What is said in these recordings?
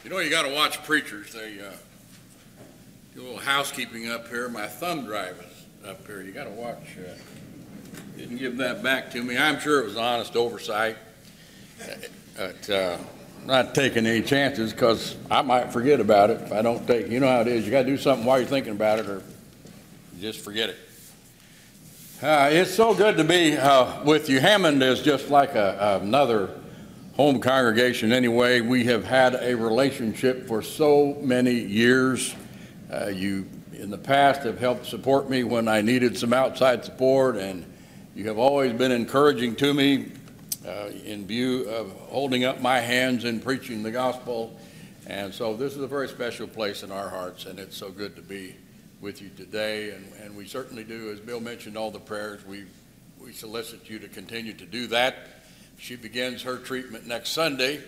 You know, you got to watch preachers. They do a little housekeeping up here. My thumb drive is up here. You got to watch. Didn't give that back to me. I'm sure it was an honest oversight. But not taking any chances because I might forget about it if I don't take. You know how it is. You got to do something while you're thinking about it, or just forget it. It's so good to be with you. Hammond is just like another home congregation anyway. We have had a relationship for so many years. You, in the past, have helped support me when I needed some outside support, and you have always been encouraging to me in view of holding up my hands in preaching the gospel. And so this is a very special place in our hearts, and it's so good to be with you today. And we certainly do, as Bill mentioned, all the prayers. We solicit you to continue to do that. She begins her treatment next Sunday,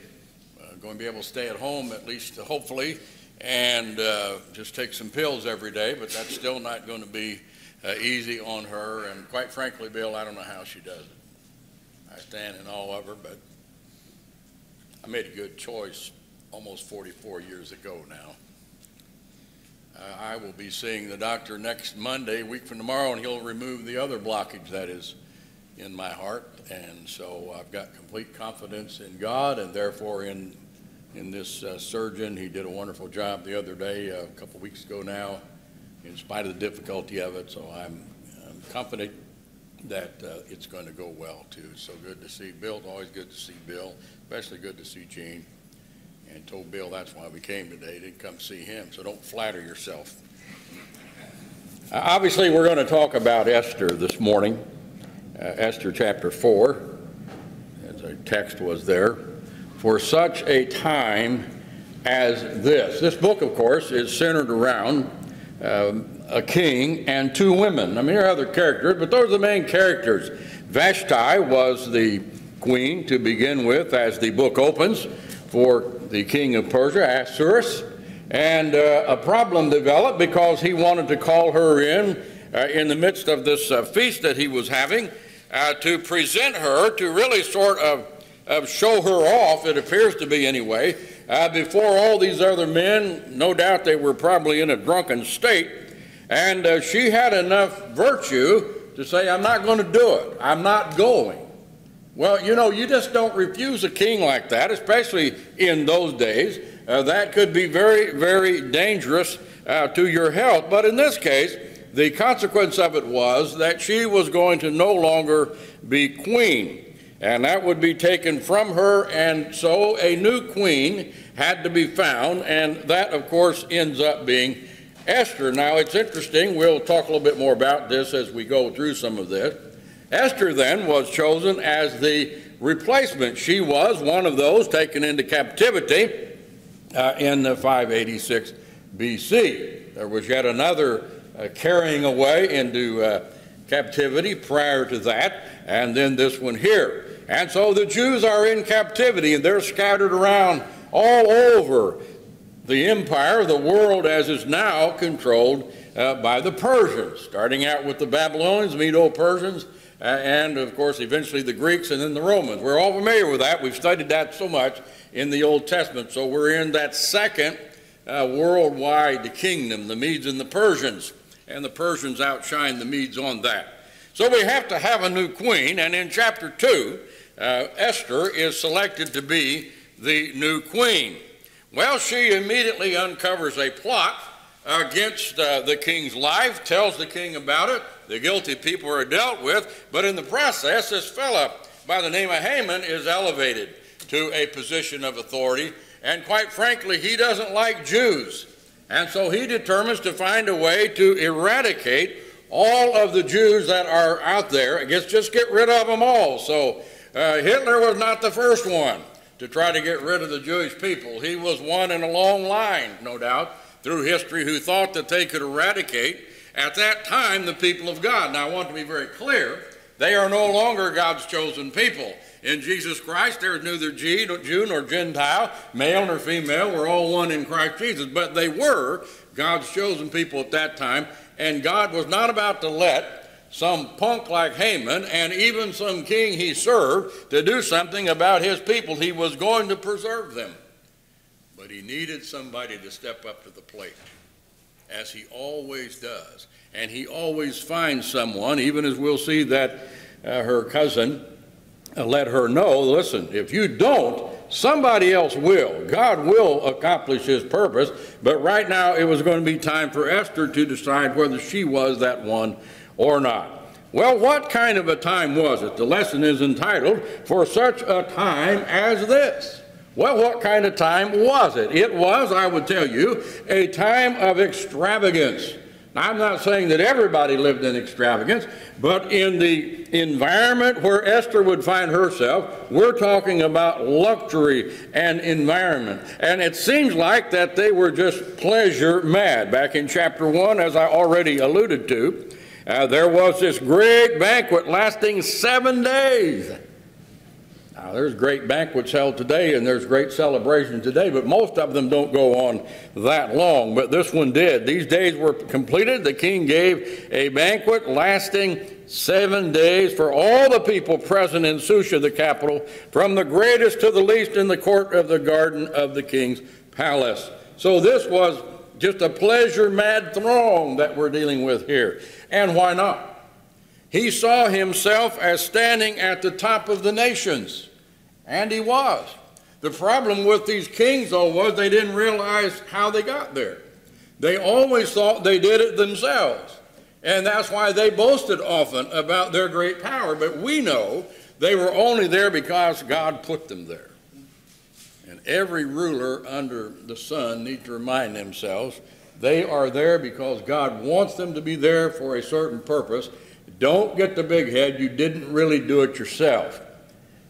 going to be able to stay at home at least, hopefully, and just take some pills every day, but that's still not going to be easy on her. And quite frankly, Bill, I don't know how she does it. I stand in awe of her, but I made a good choice almost 44 years ago now. I will be seeing the doctor next Monday, a week from tomorrow, and he'll remove the other blockage that is in my heart. And so I've got complete confidence in God, and therefore in this surgeon. He did a wonderful job the other day, a couple weeks ago now, in spite of the difficulty of it. So I'm confident that it's going to go well too. So good to see Bill. It's always good to see Bill, especially good to see Gene. And told Bill that's why we came today. Didn't come see him, so don't flatter yourself. Obviously, we're going to talk about Esther this morning. Esther chapter 4, as a text was there. For such a time as this. This book, of course, is centered around a king and two women. I mean, there are other characters, but those are the main characters. Vashti was the queen to begin with, as the book opens, for the king of Persia, Ahasuerus. And a problem developed because he wanted to call her in the midst of this feast that he was having, to present her, to really sort of show her off, it appears to be anyway, before all these other men. No doubt they were probably in a drunken state, and she had enough virtue to say, I'm not going to do it. I'm not going. Well, you know, you just don't refuse a king like that, especially in those days. That could be very, very dangerous to your health. But in this case, the consequence of it was that she was going to no longer be queen. And that would be taken from her, and so a new queen had to be found, and that, of course, ends up being Esther. Now, it's interesting. We'll talk a little bit more about this as we go through some of this. Esther then was chosen as the replacement. She was one of those taken into captivity in 586 BC. There was yet another carrying away into captivity prior to that, and then this one here. And so the Jews are in captivity, and they're scattered around all over the empire, the world as is now controlled by the Persians, starting out with the Babylonians, Medo-Persians, and of course eventually the Greeks and then the Romans. We're all familiar with that. We've studied that so much in the Old Testament. So we're in that second worldwide kingdom, the Medes and the Persians, and the Persians outshine the Medes on that. So we have to have a new queen, and in chapter 2, Esther is selected to be the new queen. Well, she immediately uncovers a plot against the king's life, tells the king about it. The guilty people are dealt with, but in the process, this fella by the name of Hammond is elevated to a position of authority, and quite frankly, he doesn't like Jews. And so he determines to find a way to eradicate all of the Jews that are out there. I guess just get rid of them all. So Hitler was not the first one to try to get rid of the Jewish people. He was one in a long line, no doubt, through history who thought that they could eradicate, at that time, the people of God. Now, I want to be very clear. They are no longer God's chosen people. In Jesus Christ, there is neither Jew nor Gentile, male nor female. We're all one in Christ Jesus. But they were God's chosen people at that time, and God was not about to let some punk like Haman and even some king he served to do something about his people. He was going to preserve them. but he needed somebody to step up to the plate, as he always does. And he always finds someone, even as we'll see that her cousin let her know, listen, if you don't, somebody else will. God will accomplish his purpose, but right now it was going to be time for Esther to decide whether she was that one or not. Well, what kind of a time was it? The lesson is entitled, For Such a Time as This. Well, what kind of time was it? It was, I would tell you, a time of extravagance. Now, I'm not saying that everybody lived in extravagance, but in the environment where Esther would find herself, we're talking about luxury and environment. And it seems like that they were just pleasure mad. Back in chapter 1, as I already alluded to, there was this great banquet lasting 7 days. Now, there's great banquets held today, and there's great celebration today, but most of them don't go on that long. But this one did. These days were completed. The king gave a banquet lasting 7 days for all the people present in Susha, the capital, from the greatest to the least in the court of the garden of the king's palace. So this was just a pleasure-mad throng that we're dealing with here. And why not? He saw himself as standing at the top of the nations, and he was. The problem with these kings, though, was they didn't realize how they got there. They always thought they did it themselves, and that's why they boasted often about their great power. But we know they were only there because God put them there. And every ruler under the sun needs to remind themselves they are there because God wants them to be there for a certain purpose. Don't get the big head. You didn't really do it yourself.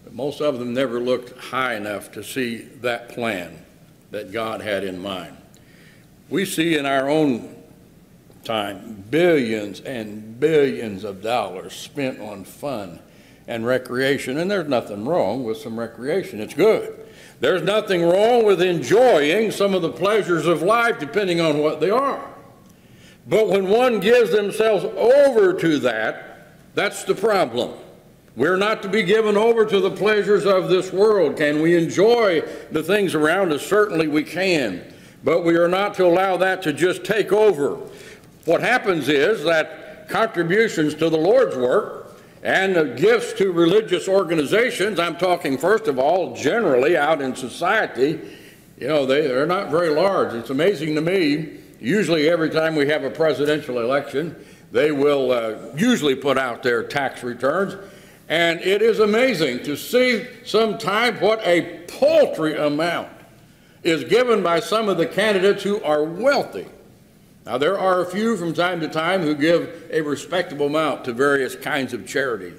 But most of them never looked high enough to see that plan that God had in mind. We see in our own time billions and billions of dollars spent on fun and recreation, and there's nothing wrong with some recreation. It's good. There's nothing wrong with enjoying some of the pleasures of life, depending on what they are. But when one gives themselves over to that, that's the problem. We're not to be given over to the pleasures of this world. Can we enjoy the things around us? Certainly we can. But we are not to allow that to just take over. What happens is that contributions to the Lord's work and the gifts to religious organizations, I'm talking first of all generally out in society, they're not very large. It's amazing to me. Usually every time we have a presidential election, they will usually put out their tax returns. And it is amazing to see sometimes what a paltry amount is given by some of the candidates who are wealthy. Now, there are a few from time to time who give a respectable amount to various kinds of charity,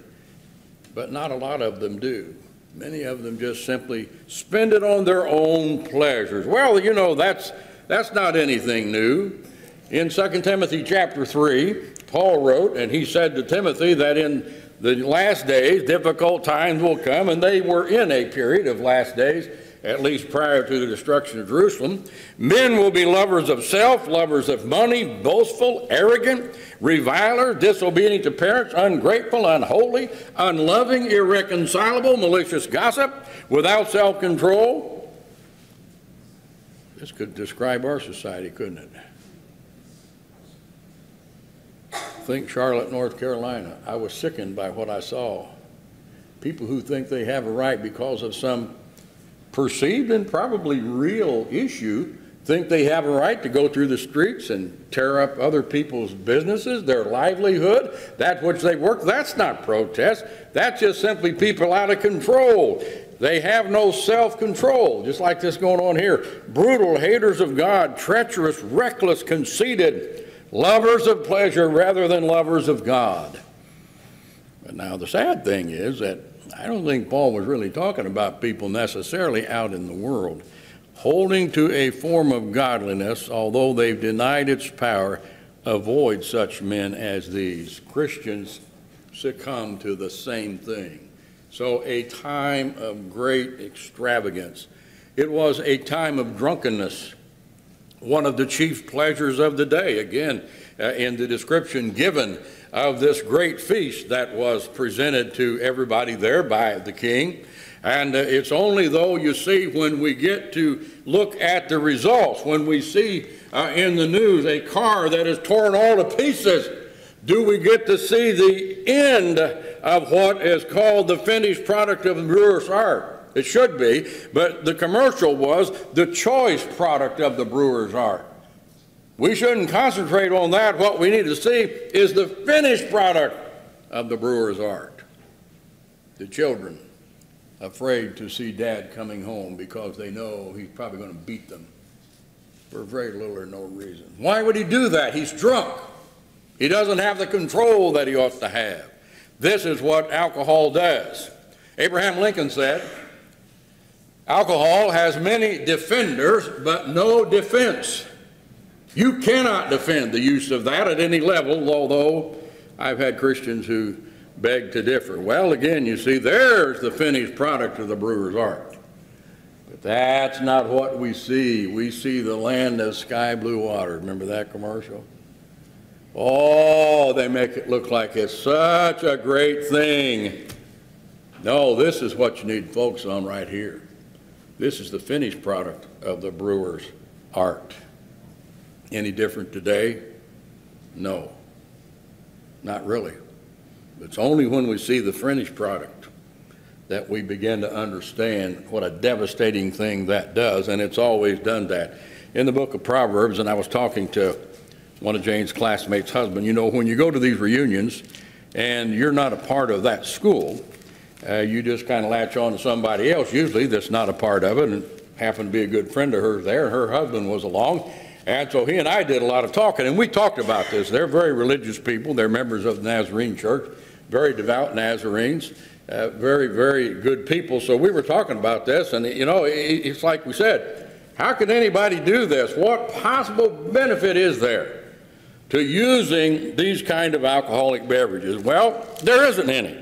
but not a lot of them do. Many of them just simply spend it on their own pleasures. Well, that's not anything new. In 2 Timothy chapter 3, Paul wrote, and he said to Timothy that in the last days, difficult times will come, and they were in a period of last days, at least prior to the destruction of Jerusalem. Men will be lovers of self, lovers of money, boastful, arrogant, revilers, disobedient to parents, ungrateful, unholy, unloving, irreconcilable, malicious gossip, without self-control. This could describe our society, couldn't it? Think Charlotte, North Carolina. I was sickened by what I saw. People who think they have a right because of some perceived and probably real issue, think they have a right to go through the streets and tear up other people's businesses, their livelihood, that which they work. That's not protest. That's just simply people out of control. They have no self-control, just like this going on here. Brutal, haters of God, treacherous, reckless, conceited, lovers of pleasure rather than lovers of God. But now the sad thing is that I don't think Paul was really talking about people necessarily out in the world. Holding to a form of godliness, although they've denied its power, avoid such men as these. Christians succumb to the same thing. So a time of great extravagance. It was a time of drunkenness one of the chief pleasures of the day. Again, in the description given of this great feast that was presented to everybody there by the king. And it's only, though, you see, when we get to look at the results, when we see in the news a car that is torn all to pieces, do we get to see the end of what is called the finished product of the brewer's art? It should be, but the commercial was the choice product of the brewer's art. We shouldn't concentrate on that. What we need to see is the finished product of the brewer's art. The children afraid to see Dad coming home because they know he's probably going to beat them for very little or no reason. Why would he do that? He's drunk. He doesn't have the control that he ought to have. This is what alcohol does. Abraham Lincoln said, alcohol has many defenders, but no defense. You cannot defend the use of that at any level, although I've had Christians who beg to differ. Well, again, you see, there's the finished product of the brewer's art. But that's not what we see. We see the land of sky blue water. Remember that commercial? Oh, they make it look like it's such a great thing. No, this is what you need to focus on right here. This is the finished product of the brewer's art. Any different today? No, not really. It's only when we see the finished product that we begin to understand what a devastating thing that does, and it's always done that. In the book of Proverbs, and I was talking to one of Jane's classmates' husband, you know, when you go to these reunions and you're not a part of that school, you just kind of latch on to somebody else, usually that's not a part of it, and happened to be a good friend of hers there. Her husband was along, and so he and I did a lot of talking, and we talked about this. They're very religious people. They're members of the Nazarene Church, very devout Nazarenes, very, very good people. So we were talking about this, and, you know, it's like we said, how can anybody do this? What possible benefit is there to using these kind of alcoholic beverages? Well, there isn't any.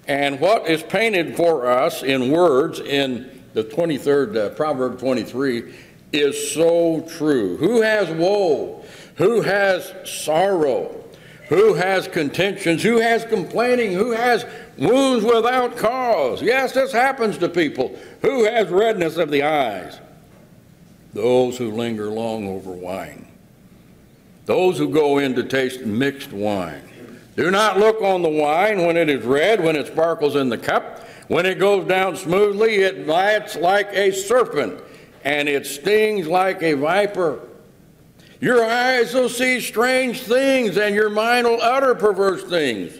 And what is painted for us in words in the 23rd, Proverb 23, is so true. Who has woe? Who has sorrow? Who has contentions? Who has complaining? Who has wounds without cause? Yes, this happens to people. Who has redness of the eyes? Those who linger long over wine. Those who go in to taste mixed wine. Do not look on the wine when it is red, when it sparkles in the cup. When it goes down smoothly, it bites like a serpent, and it stings like a viper. Your eyes will see strange things, and your mind will utter perverse things.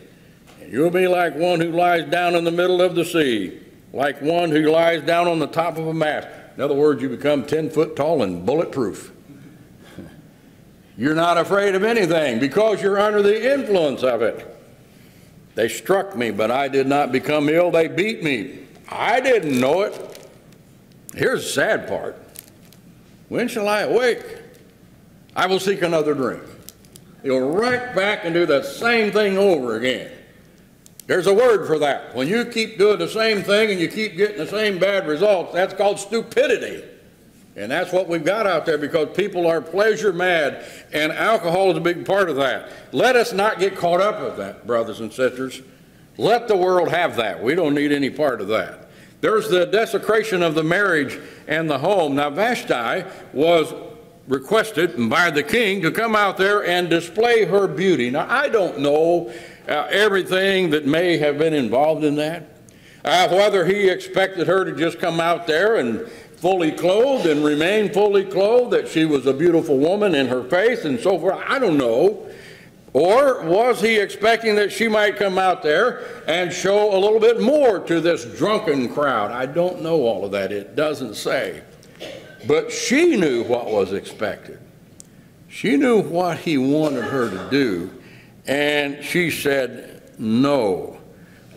And you'll be like one who lies down in the middle of the sea, like one who lies down on the top of a mast. In other words, you become 10 foot tall and bulletproof. You're not afraid of anything because you're under the influence of it. They struck me, but I did not become ill. They beat me. I didn't know it. Here's the sad part. When shall I awake? I will seek another drink. You'll right back and do the same thing over again. There's a word for that. When you keep doing the same thing and you keep getting the same bad results, that's called stupidity. And that's what we've got out there because people are pleasure mad, and alcohol is a big part of that. Let us not get caught up with that, brothers and sisters. Let the world have that. We don't need any part of that. There's the desecration of the marriage and the home. Now, Vashti was requested by the king to come out there and display her beauty. Now, I don't know everything that may have been involved in that, whether he expected her to just come out there and fully clothed and remain fully clothed, that she was a beautiful woman in her face and so forth. I don't know. Or was he expecting that she might come out there and show a little bit more to this drunken crowd? I don't know all of that. It doesn't say. But she knew what was expected. She knew what he wanted her to do. And she said, no,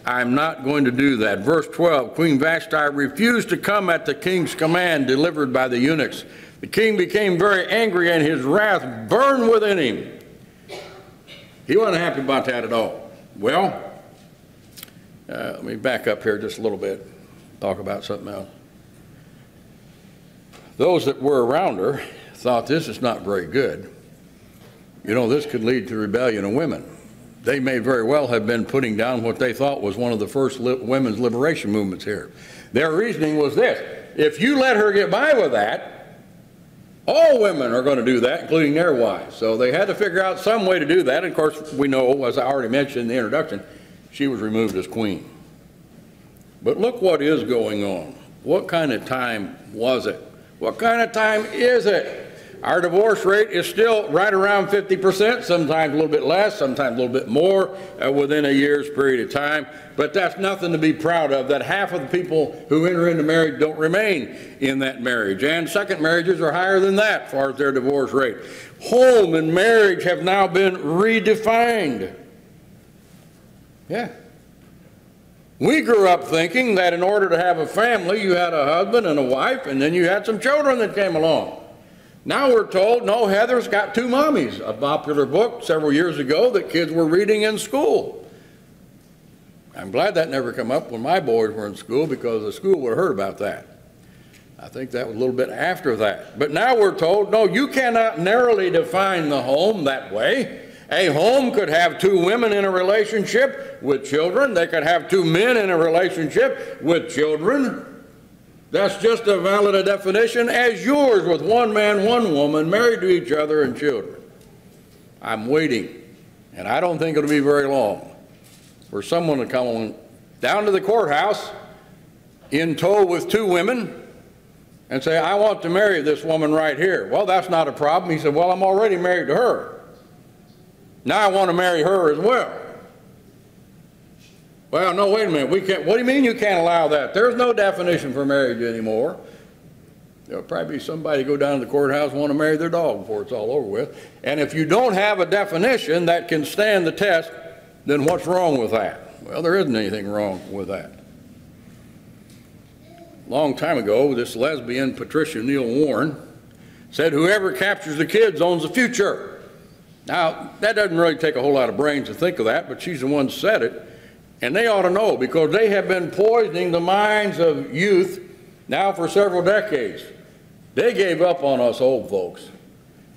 I'm not going to do that. Verse 12, Queen Vashti refused to come at the king's command delivered by the eunuchs. The king became very angry, and his wrath burned within him. He wasn't happy about that at all. Well, let me back up here just a little bit, talk about something else. Those that were around her thought, this is not very good. You know, this could lead to rebellion of women. They may very well have been putting down what they thought was one of the first women's liberation movements here. Their reasoning was this: if you let her get by with that, all women are going to do that, including their wives. So they had to figure out some way to do that. And of course, we know, as I already mentioned in the introduction, she was removed as queen. But look what is going on. What kind of time was it? What kind of time is it? Our divorce rate is still right around 50%, sometimes a little bit less, sometimes a little bit more within a year's period of time. But that's nothing to be proud of, that half of the people who enter into marriage don't remain in that marriage. And second marriages are higher than that as far as their divorce rate. Home and marriage have now been redefined. Yeah. We grew up thinking that in order to have a family, you had a husband and a wife, and then you had some children that came along. Now we're told, no, Heather's got two mommies, a popular book several years ago that kids were reading in school. I'm glad that never came up when my boys were in school, because the school would have heard about that. I think that was a little bit after that. But now we're told, no, you cannot narrowly define the home that way. A home could have two women in a relationship with children. They could have two men in a relationship with children. That's just as valid a definition as yours, with one man, one woman, married to each other and children. I'm waiting, and I don't think it'll be very long, for someone to come on down to the courthouse in tow with two women and say, I want to marry this woman right here. Well, that's not a problem. He said, well, I'm already married to her. Now I want to marry her as well. Well, no, wait a minute. We can't. What do you mean you can't allow that? There's no definition for marriage anymore. There'll probably be somebody go down to the courthouse and want to marry their dog before it's all over with. And if you don't have a definition that can stand the test, then what's wrong with that? Well, there isn't anything wrong with that. A long time ago, this lesbian, Patricia Neal Warren, said whoever captures the kids owns the future. Now, that doesn't really take a whole lot of brains to think of that, but she's the one who said it. And they ought to know, because they have been poisoning the minds of youth now for several decades. They gave up on us old folks.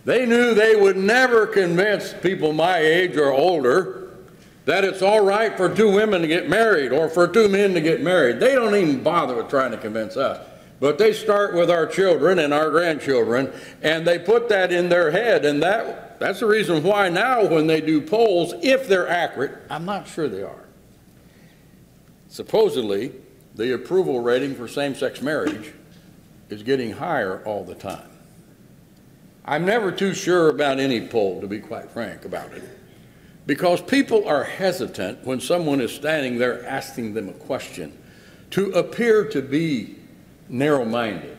They knew they would never convince people my age or older that it's all right for two women to get married or for two men to get married. They don't even bother with trying to convince us. But they start with our children and our grandchildren, and they put that in their head. And that's the reason why now when they do polls, if they're accurate, I'm not sure they are, supposedly, the approval rating for same-sex marriage is getting higher all the time. I'm never too sure about any poll, to be quite frank about it, because people are hesitant when someone is standing there asking them a question to appear to be narrow-minded.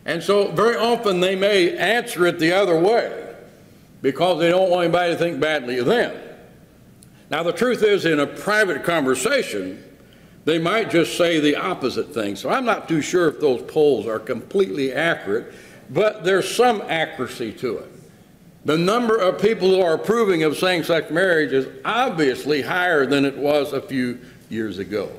And so very often they may answer it the other way because they don't want anybody to think badly of them. Now, the truth is, in a private conversation, they might just say the opposite thing. So I'm not too sure if those polls are completely accurate, but there's some accuracy to it. The number of people who are approving of same-sex marriage is obviously higher than it was a few years ago.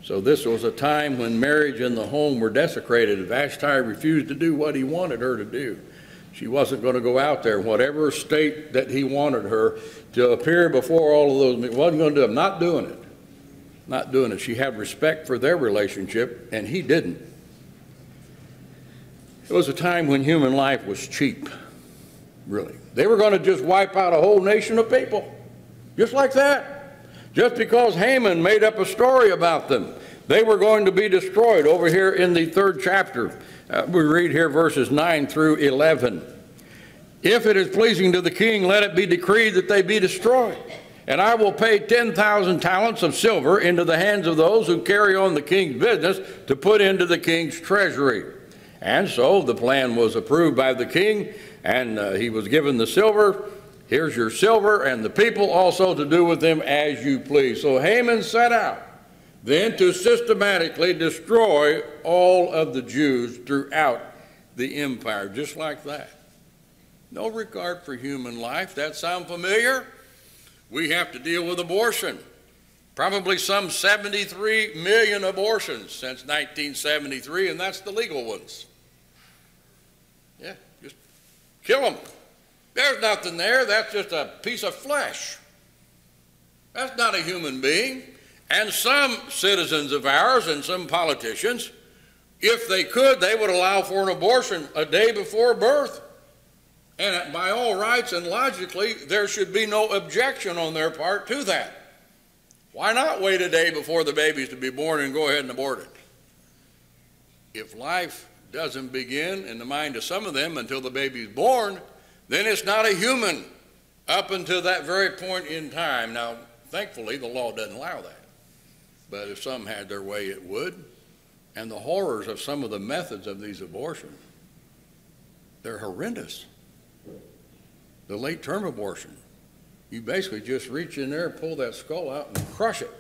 So this was a time when marriage and the home were desecrated. Vashti refused to do what he wanted her to do. She wasn't going to go out there, whatever state that he wanted her to appear before all of those. Wasn't going to do it. Not doing it. Not doing it. She had respect for their relationship, and he didn't. It was a time when human life was cheap, really. They were going to just wipe out a whole nation of people, just like that. Just because Hammond made up a story about them, they were going to be destroyed. Over here in the 3rd chapter, we read here verses 9 through 11. If it is pleasing to the king, let it be decreed that they be destroyed. And I will pay 10,000 talents of silver into the hands of those who carry on the king's business to put into the king's treasury. And so the plan was approved by the king, and he was given the silver. Here's your silver, and the people also to do with them as you please. So Haman set out then to systematically destroy all of the Jews throughout the empire, just like that. No regard for human life. That sound familiar? We have to deal with abortion. Probably some 73 million abortions since 1973, and that's the legal ones. Yeah. Kill them. There's nothing there. That's just a piece of flesh. That's not a human being. And some citizens of ours and some politicians, if they could, they would allow for an abortion a day before birth. And by all rights and logically, there should be no objection on their part to that. Why not wait a day before the baby's to be born and go ahead and abort it? If life doesn't begin in the mind of some of them until the baby's born, then it's not a human up until that very point in time. Now, thankfully, the law doesn't allow that. But if some had their way, it would. And the horrors of some of the methods of these abortions, they're horrendous. The late-term abortion, you basically just reach in there, pull that skull out, and crush it.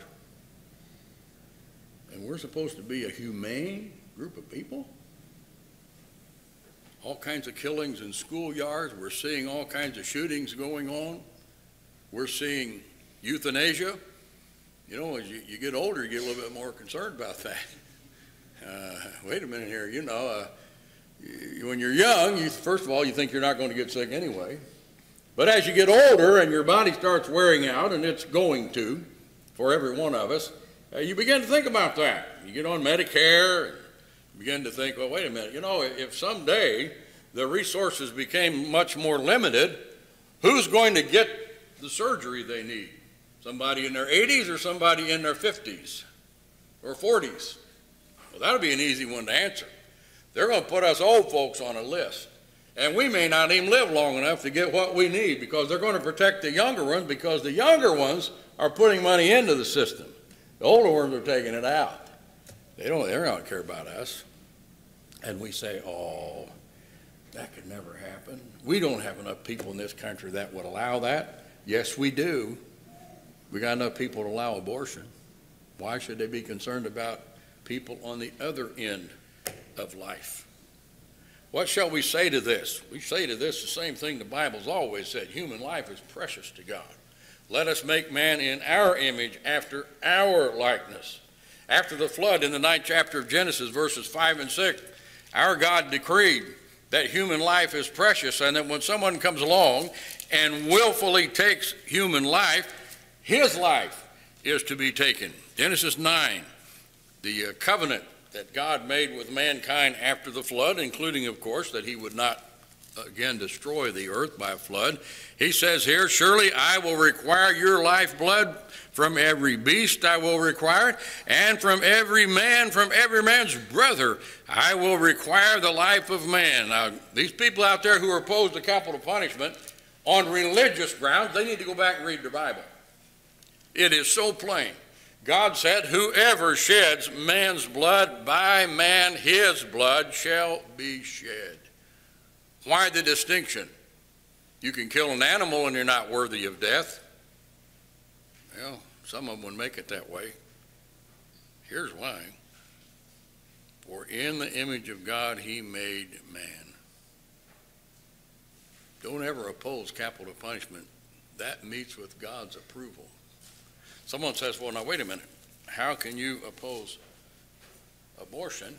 And we're supposed to be a humane group of people? All kinds of killings in schoolyards. We're seeing all kinds of shootings going on. We're seeing euthanasia. You know, as you get older, you get a little bit more concerned about that. Wait a minute here, you know, when you're young, first of all, you think you're not going to get sick anyway. But as you get older and your body starts wearing out, and it's going to, for every one of us, you begin to think about that. You get on Medicare, and begin to think, well, wait a minute, you know, if someday the resources became much more limited, who's going to get the surgery they need? Somebody in their 80s or somebody in their 50s or 40s? Well, that'll be an easy one to answer. They're going to put us old folks on a list. And we may not even live long enough to get what we need because they're going to protect the younger ones because the younger ones are putting money into the system. The older ones are taking it out. They're not going to care about us. And we say, oh, that could never happen. We don't have enough people in this country that would allow that. Yes, we do. We got enough people to allow abortion. Why should they be concerned about people on the other end of life? What shall we say to this? We say to this the same thing the Bible's always said. Human life is precious to God. Let us make man in our image after our likeness. After the flood in the 9th chapter of Genesis, verses 5 and 6, our God decreed that human life is precious and that when someone comes along and willfully takes human life, his life is to be taken. Genesis 9, the covenant that God made with mankind after the flood, including, of course, that he would not again destroy the earth by a flood. He says here, surely I will require your lifeblood from every beast I will require it, and from every man's brother, I will require the life of man. Now, these people out there who are opposed to capital punishment on religious grounds, they need to go back and read their Bible. It is so plain. God said, whoever sheds man's blood, by man his blood shall be shed. Why the distinction? You can kill an animal and you're not worthy of death. Well, some of them would make it that way. Here's why. For in the image of God he made man. Don't ever oppose capital punishment. That meets with God's approval. Someone says, well, now wait a minute. How can you oppose abortion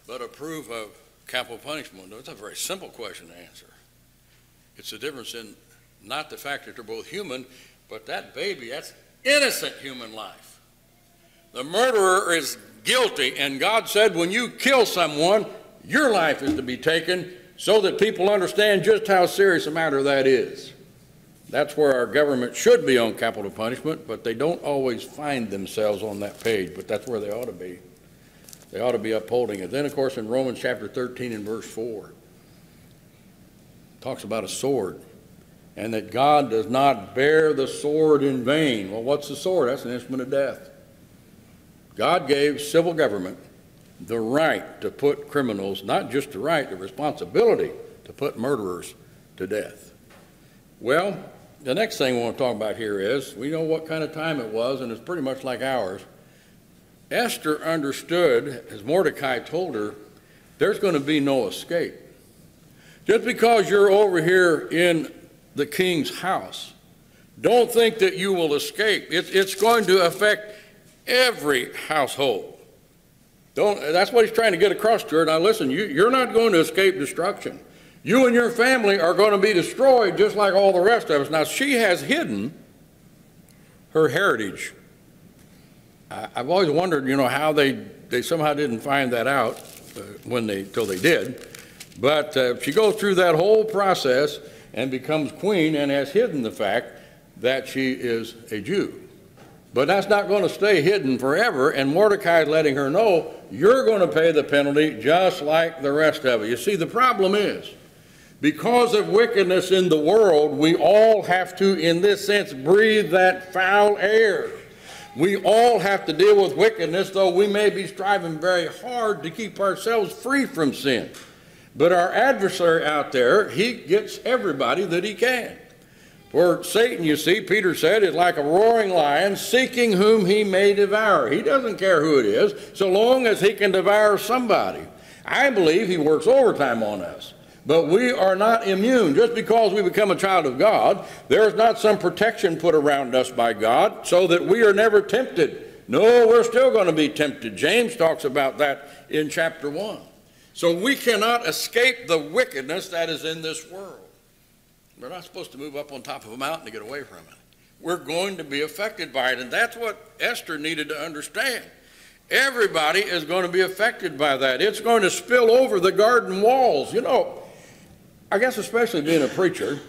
but approve of capital punishment? That's a very simple question to answer. It's the difference in not the fact that they're both human, but that baby, that's innocent human life. The murderer is guilty, and God said when you kill someone, your life is to be taken so that people understand just how serious a matter that is. That's where our government should be on capital punishment, but they don't always find themselves on that page, but that's where they ought to be. They ought to be upholding it. Then, of course, in Romans chapter 13 and verse 4, it talks about a sword, and that God does not bear the sword in vain. Well, what's the sword? That's an instrument of death. God gave civil government the right to put criminals, not just the right, the responsibility to put murderers to death. Well, the next thing we want to talk about here is, we know what kind of time it was, and it's pretty much like ours. Esther understood, as Mordecai told her, there's going to be no escape. Just because you're over here in the king's house, don't think that you will escape. It's going to affect every household. That's what he's trying to get across to her. Now listen, you're not going to escape destruction. You and your family are going to be destroyed just like all the rest of us. Now, she has hidden her heritage. I've always wondered, how they somehow didn't find that out till they did. But she goes through that whole process and becomes queen and has hidden the fact that she is a Jew. But that's not going to stay hidden forever, and Mordecai is letting her know, you're going to pay the penalty just like the rest of it. You see, the problem is, because of wickedness in the world, we all have to, in this sense, breathe that foul air. We all have to deal with wickedness, though we may be striving very hard to keep ourselves free from sin. But our adversary out there, he gets everybody that he can. For Satan, you see, Peter said, is like a roaring lion seeking whom he may devour. He doesn't care who it is, so long as he can devour somebody. I believe he works overtime on us. But we are not immune. Just because we become a child of God, there is not some protection put around us by God so that we are never tempted. No, we're still going to be tempted. James talks about that in chapter 1. So we cannot escape the wickedness that is in this world. We're not supposed to move up on top of a mountain to get away from it. We're going to be affected by it, and that's what Esther needed to understand. Everybody is going to be affected by that. It's going to spill over the garden walls. I guess especially being a preacher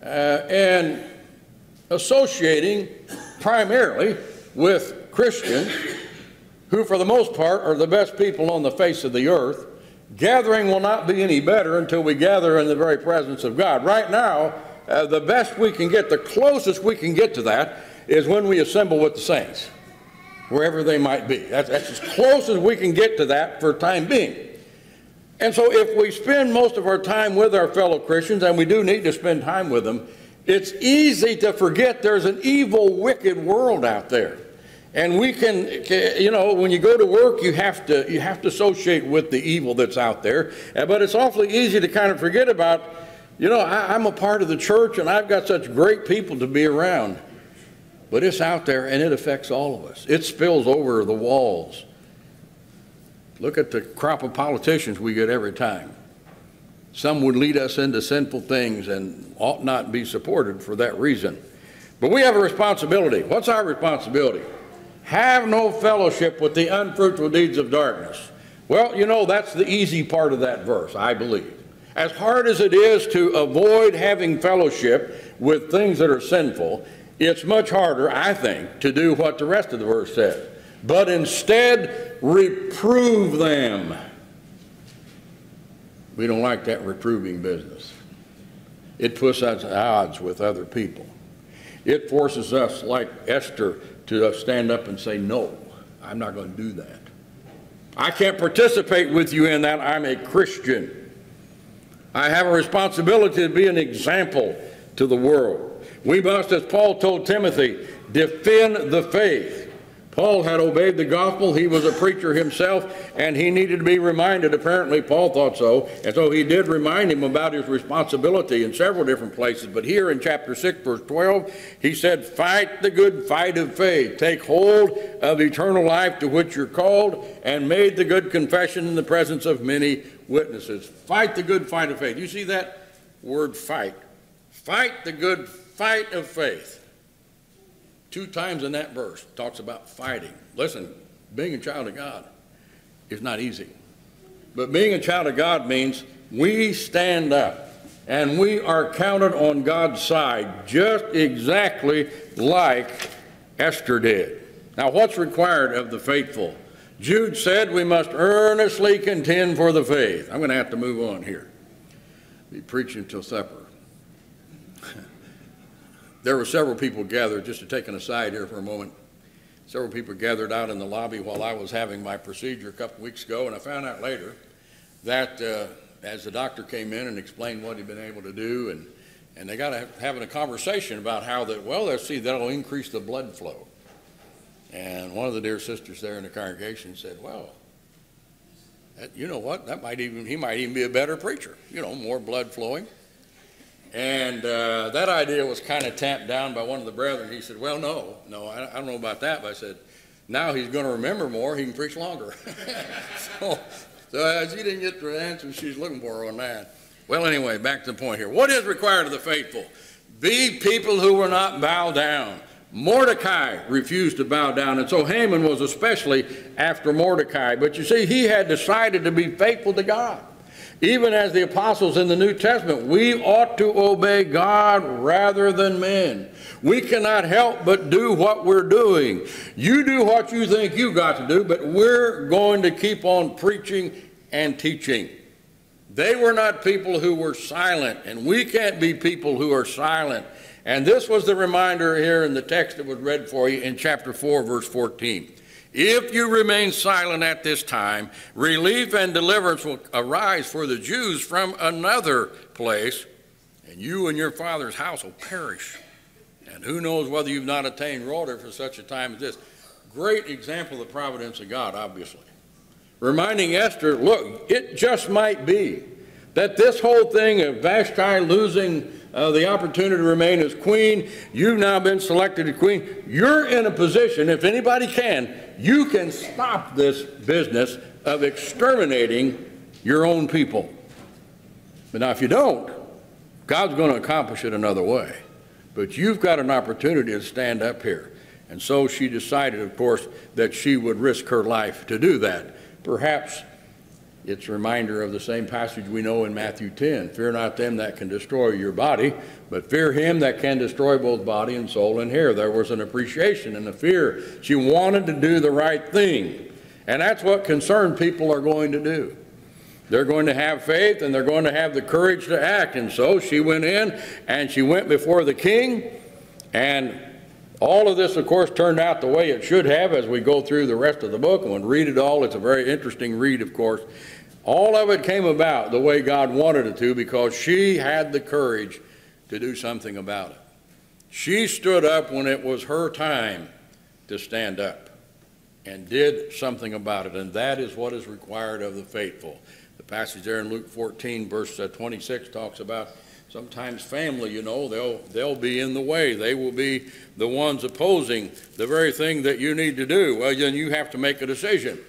and associating primarily with Christians who for the most part are the best people on the face of the earth, gathering will not be any better until we gather in the very presence of God. Right now, the best we can get, the closest we can get to that is when we assemble with the saints, wherever they might be. That's as close as we can get to that for time being. And so if we spend most of our time with our fellow Christians, and we do need to spend time with them, it's easy to forget there's an evil, wicked world out there. And we can, when you go to work, you have to associate with the evil that's out there. But it's awfully easy to kind of forget about, I'm a part of the church and I've got such great people to be around. But it's out there and it affects all of us. It spills over the walls. Look at the crop of politicians we get every time. Some would lead us into sinful things and ought not be supported for that reason. But we have a responsibility. What's our responsibility? Have no fellowship with the unfruitful deeds of darkness. Well, that's the easy part of that verse, I believe. As hard as it is to avoid having fellowship with things that are sinful, it's much harder, I think, to do what the rest of the verse says. But instead, reprove them. We don't like that reproving business. It puts us at odds with other people. It forces us, like Esther, to stand up and say, no, I'm not going to do that. I can't participate with you in that. I'm a Christian. I have a responsibility to be an example to the world. We must, as Paul told Timothy, defend the faith. Paul had obeyed the gospel. He was a preacher himself, and he needed to be reminded. Apparently, Paul thought so, and so he did remind him about his responsibility in several different places. But here in chapter 6, verse 12, he said, fight the good fight of faith. Take hold of eternal life to which you're called, and made the good confession in the presence of many witnesses. Fight the good fight of faith. You see that word fight? Fight the good fight of faith. 2 times in that verse talks about fighting. Listen, being a child of God is not easy. But being a child of God means we stand up and we are counted on God's side just exactly like Esther did. Now, what's required of the faithful? Jude said we must earnestly contend for the faith. I'm going to have to move on here. Be preaching till supper. There were several people gathered, just to take an aside here for a moment. Several people gathered out in the lobby while I was having my procedure a couple weeks ago, and I found out later that as the doctor came in and explained what he'd been able to do, and they got having a conversation about how that'll increase the blood flow. And one of the dear sisters there in the congregation said, well, you know what, he might even be a better preacher, more blood flowing. And that idea was kind of tamped down by one of the brethren. He said, well, no, I don't know about that. But I said, now he's going to remember more. He can preach longer. so she didn't get the answer she's looking for on that. Well, anyway, back to the point here. What is required of the faithful? Be people who will not bow down. Mordecai refused to bow down, and so Hammond was especially after Mordecai. But you see, he had decided to be faithful to God. Even as the apostles in the New Testament, we ought to obey God rather than men. We cannot help but do what we're doing. You do what you think you got to do, but we're going to keep on preaching and teaching. They were not people who were silent, and we can't be people who are silent. And this was the reminder here in the text that was read for you in chapter 4, verse 14. If you remain silent at this time, relief and deliverance will arise for the Jews from another place, and you and your father's house will perish. And who knows whether you've not attained order for such a time as this. Great example of the providence of God, obviously. Reminding Esther, look, it just might be that this whole thing of Vashti losing the opportunity to remain as queen, you've now been selected as queen. You're in a position, if anybody can, you can stop this business of exterminating your own people. But now if you don't, God's going to accomplish it another way. But you've got an opportunity to stand up here. And so she decided, of course, that she would risk her life to do that. Perhaps it's a reminder of the same passage we know in Matthew 10. Fear not them that can destroy your body, but fear him that can destroy both body and soul. And here there was an appreciation and a fear. She wanted to do the right thing. And that's what concerned people are going to do. They're going to have faith and they're going to have the courage to act. And so she went in and she went before the king. And all of this, of course, turned out the way it should have as we go through the rest of the book. And when we read it all, it's a very interesting read, of course. All of it came about the way God wanted it to because she had the courage to do something about it. She stood up when it was her time to stand up and did something about it. And that is what is required of the faithful. The passage there in Luke 14, verse 26 talks about sometimes family, you know, they'll be in the way. They will be the ones opposing the very thing that you need to do. Well, then you have to make a decision.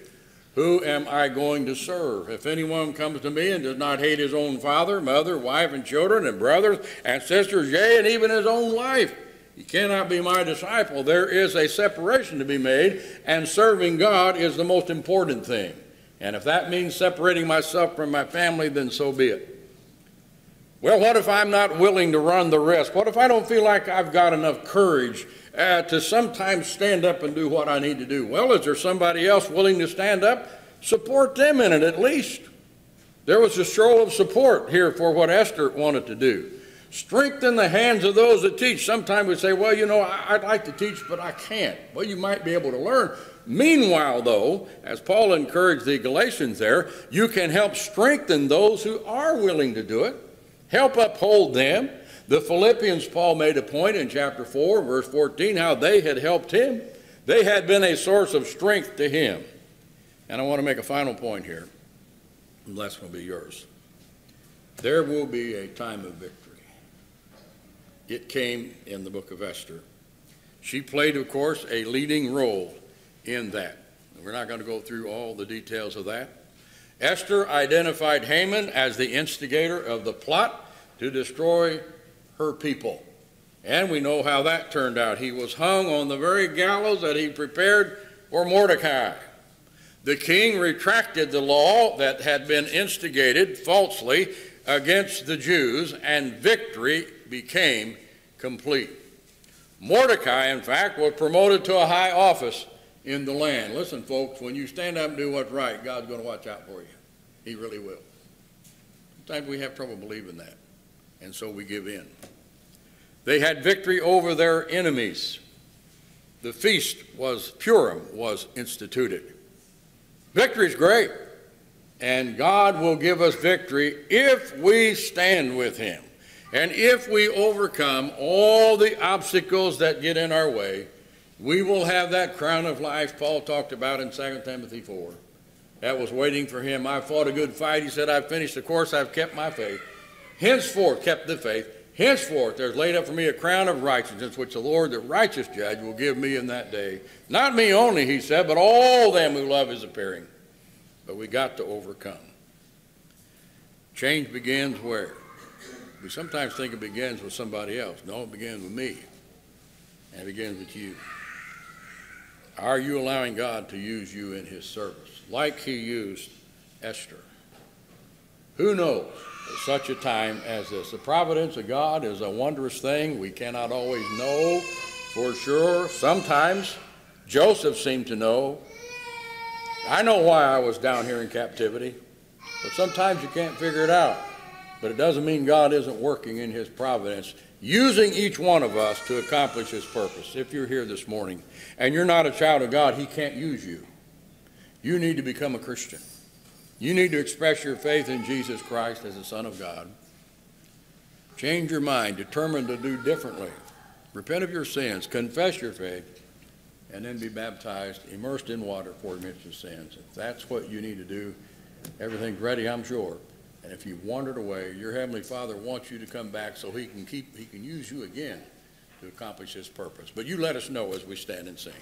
Who am I going to serve? If anyone comes to me and does not hate his own father, mother, wife, and children, and brothers, and sisters, yea, and even his own life, he cannot be my disciple. There is a separation to be made, and serving God is the most important thing. And if that means separating myself from my family, then so be it. Well, what if I'm not willing to run the risk? What if I don't feel like I've got enough courage to sometimes stand up and do what I need to do? Well, is there somebody else willing to stand up? Support them in it at least. There was a show of support here for what Esther wanted to do. Strengthen the hands of those that teach. Sometimes we say, well, you know, I'd like to teach, but I can't. Well, you might be able to learn. Meanwhile, though, as Paul encouraged the Galatians there, you can help strengthen those who are willing to do it. Help uphold them. The Philippians, Paul made a point in chapter 4, verse 14, how they had helped him. They had been a source of strength to him. And I want to make a final point here, and that's going to be yours. There will be a time of victory. It came in the book of Esther. She played, of course, a leading role in that. We're not going to go through all the details of that. Esther identified Haman as the instigator of the plot to destroy her people. And we know how that turned out. He was hung on the very gallows that he prepared for Mordecai. The king retracted the law that had been instigated falsely against the Jews, and victory became complete. Mordecai, in fact, was promoted to a high office in the land. Listen, folks, when you stand up and do what's right, God's going to watch out for you. He really will. Sometimes we have trouble believing that, and so we give in. They had victory over their enemies. The feast Purim was instituted. Victory is great, and God will give us victory if we stand with him. And if we overcome all the obstacles that get in our way, we will have that crown of life Paul talked about in 2 Timothy 4. That was waiting for him. I fought a good fight. He said, I've finished the course. I've kept my faith. Henceforth, kept the faith. Henceforth, there's laid up for me a crown of righteousness, which the Lord, the righteous judge, will give me in that day. Not me only, he said, but all them who love his appearing. But we got to overcome. Change begins where? We sometimes think it begins with somebody else. No, it begins with me. And it begins with you. Are you allowing God to use you in his service, like he used Esther? Who knows at such a time as this? The providence of God is a wondrous thing. We cannot always know for sure. Sometimes Joseph seemed to know. I know why I was down here in captivity, but sometimes you can't figure it out. But it doesn't mean God isn't working in his providence, using each one of us to accomplish his purpose. If you're here this morning and you're not a child of God, he can't use you. You need to become a Christian. You need to express your faith in Jesus Christ as the Son of God. Change your mind, determine to do differently. Repent of your sins, confess your faith, and then be baptized, immersed in water for remission of sins. If that's what you need to do, everything's ready, I'm sure. And if you've wandered away, your Heavenly Father wants you to come back so he can use you again to accomplish his purpose. But you let us know as we stand and sing.